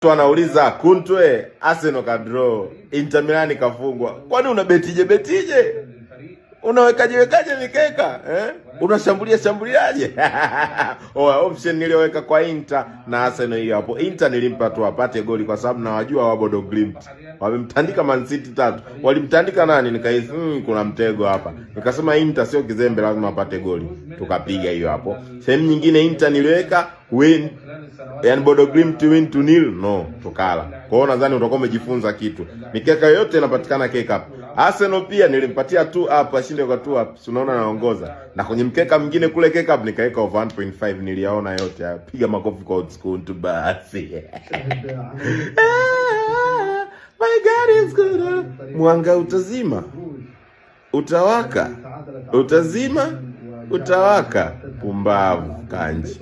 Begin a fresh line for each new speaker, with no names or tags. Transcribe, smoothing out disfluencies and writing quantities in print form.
Mtu anauliza Kuntwe, Arsenal ka draw, Inter Milan kafungwa. Kwani una betije? Unawekaje mikeka? Unashambuliaje? Option niliyoweka kwa Inter na Arsenal hiyo hapo. Inter nilimpa tu apate goli kwa sababu nawajua wa Bodo Glimt. Wamemtandika Man City 3. Walimtandika nani? Nikahisi kuna mtego hapa. Nikasema Inter sio kizembe, lazima apate goli. Tukapiga hiyo hapo. Sehemu nyingine Inter niliweka win, yani Bodo Glimt win 2-0. No, tukala. Kwa hiyo nadhani utakuwa umejifunza kitu. Mikeka yote inapatikana K-Cup. Arsenal pia nilimpatia 2 up, ashinde kwa 2 up. Unaona naongoza. Na kwenye mkeka mwingine kule K-Cup nikaweka over 1.5, niliyaona yote. Piga makofi kwa Old School tu basi. My God is good. Mwanga utazima. Utawaka. Utazima. Utawaka. Pumbavu kanji.